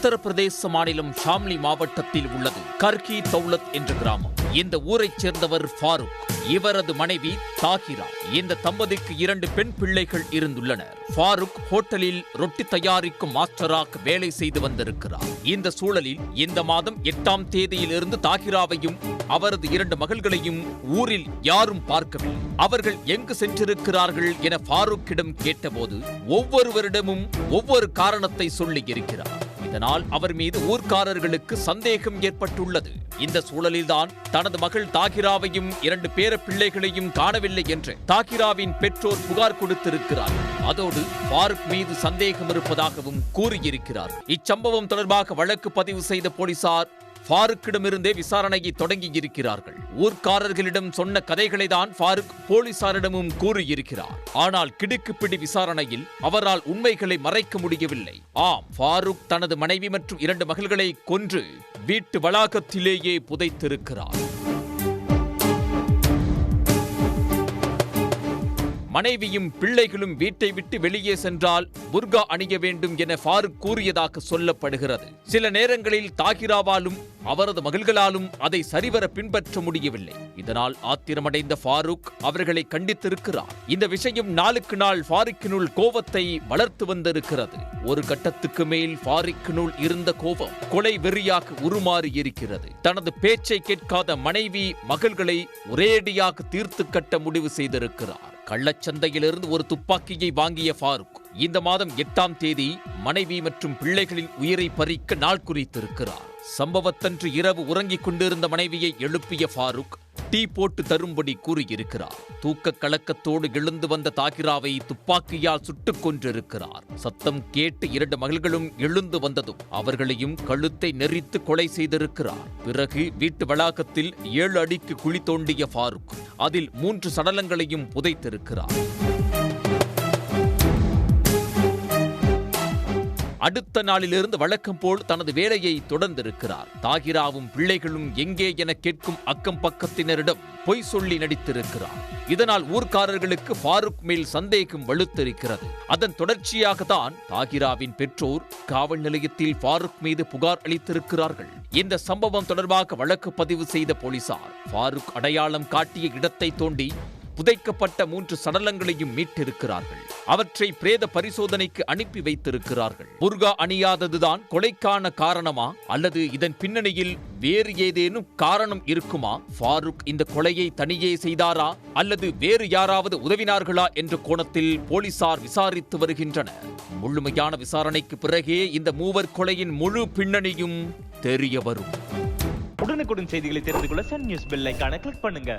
உத்தரப்பிரதேச மாநிலம் ஷாம்லி மாவட்டத்தில் உள்ளது கர்கி தௌலத் என்ற கிராமம். இந்த ஊரைச் சேர்ந்தவர் ஃபாரூக். இவரது மனைவி தாகிரா. இந்த தம்பதிக்கு 2 பெண் பிள்ளைகள் இருந்துள்ளனர். ஃபாரூக் ஹோட்டலில் ரொட்டி தயாரிக்கும் மாஸ்டராக வேலை செய்து வந்திருக்கிறார். இந்த சூழலில் இந்த மாதம் 8ஆம் தேதியிலிருந்து தாகிராவையும் அவரது 2 மகள்களையும் ஊரில் யாரும் பார்க்கவில்லை. அவர்கள் எங்கு சென்றிருக்கிறார்கள் என ஃபாரூக்கிடம் கேட்டபோது ஒவ்வொருவரிடமும் ஒவ்வொரு காரணத்தை சொல்லி இருக்கிறார். இதனால் அவர் மீது ஊர்க்காரர்களுக்கு சந்தேகம் ஏற்பட்டுள்ளது. இந்த சூழலில்தான் தனது மகள் தாகிராவையும் 2 பேர பிள்ளைகளையும் காணவில்லை என்று தாகிராவின் பெற்றோர் புகார் கொடுத்திருக்கிறார். அதோடு ஃபாரூக் மீது சந்தேகம் இருப்பதாகவும் கூறியிருக்கிறார். இச்சம்பவம் தொடர்பாக வழக்கு பதிவு செய்த போலீசார் ஃபாரூக்கிடமிருந்தே விசாரணையை தொடங்கியிருக்கிறார்கள். ஊர்க்காரர்களிடம் சொன்ன கதைகளை தான் ஃபாரூக் போலீசாரிடமும் கூறியிருக்கிறார். ஆனால் கிடுக்குப்பிடி விசாரணையில் அவரால் உண்மைகளை மறைக்க முடியவில்லை. ஆம், ஃபாரூக் தனது மனைவி மற்றும் 2 மகள்களை கொன்று வீட்டு வளாகத்திலேயே புதைத்திருக்கிறார். மனைவியும் பிள்ளைகளும் வீட்டை விட்டு வெளியே சென்றால் புர்கா அணிய வேண்டும் என ஃபாரூக் கூறியதாக சொல்லப்படுகிறது. சில நேரங்களில் தாகிராவாலும் அவரது மகள்களாலும் அதை சரிவர பின்பற்ற முடியவில்லை. இதனால் ஆத்திரமடைந்த ஃபாரூக் அவர்களை கண்டித்திருக்கிறார். இந்த விஷயம் நாளுக்கு நாள் ஃபாரூக்கினுள் கோபத்தை வளர்த்து வந்திருக்கிறது. ஒரு கட்டத்துக்கு மேல் ஃபாரூக்கினுள் இருந்த கோபம் கொலை வெறியாக உருமாறி இருக்கிறது. தனது பேச்சை கேட்காத மனைவி மகள்களை ஒரேடியாக தீர்த்து கட்ட முடிவு செய்திருக்கிறார். கள்ளச்சந்தையிலிருந்து ஒரு துப்பாக்கியை வாங்கிய ஃபாரூக் இந்த மாதம் 8ஆம் தேதி மனைவி மற்றும் பிள்ளைகளின் உயிரை பறிக்க நாள் குறித்திருக்கிறார். சம்பவத்தன்று இரவு உறங்கிக் கொண்டிருந்த மனைவியை எழுப்பிய ஃபாரூக் டீ போட்டு தரும்படி கூறியிருக்கிறார். தூக்க கலக்கத்தோடு எழுந்து வந்த தாகிராவை துப்பாக்கியால் சுட்டுக் கொன்றிருக்கிறார். சத்தம் கேட்டு 2 மகள்களும் எழுந்து வந்ததும் அவர்களையும் கழுத்தை நெரித்து கொலை செய்திருக்கிறார். பிறகு வீட்டு வளாகத்தில் 7 அடிக்கு குழி தோண்டிய ஃபாரூக் அதில் 3 சடலங்களையும் புதைத்திருக்கிறார். அடுத்த நாளிலிருந்து வழக்கம் போல் தனது வேலையை தொடர்ந்திருக்கிறார். தாகிராவும் பிள்ளைகளும் எங்கே என கேட்கும் அக்கம் பக்கத்தினரிடம் பொய் சொல்லி நடித்திருக்கிறார். இதனால் ஊர்க்காரர்களுக்கு ஃபாரூக் மேல் சந்தேகம் வலுத்திருக்கிறது. அதன் தொடர்ச்சியாக தான் தாகிராவின் பெற்றோர் காவல் நிலையத்தில் ஃபாரூக் மீது புகார் அளித்திருக்கிறார்கள். இந்த சம்பவம் தொடர்பாக வழக்கு பதிவு செய்த போலீசார் ஃபாரூக் அடையாளம் காட்டிய இடத்தை தோண்டி புதைக்கப்பட்ட 3 சடலங்களையும் மீட்டிருக்கிறார்கள். அவற்றை பிரேத பரிசோதனைக்கு அனுப்பி வைத்திருக்கிறார்கள். புர்கா அணியாததுதான் கொலைக்கான காரணமா அல்லது இதன் பின்னணியில் வேறு ஏதேனும் காரணம் இருக்குமா? ஃபாரூக் இந்த கொலையை தனியே செய்தாரா அல்லது வேறு யாராவது உதவினார்களா என்ற கோணத்தில் போலீசார் விசாரித்து வருகின்றனர். முழுமையான விசாரணைக்கு பிறகே இந்த மூவர் கொலையின் முழு பின்னணியும் தெரிய வரும். உடனுக்குடன் செய்திகளை தெரிந்து கொள்ள சன் நியூஸ் பெல் ஐகானை கிளிக் பண்ணுங்க.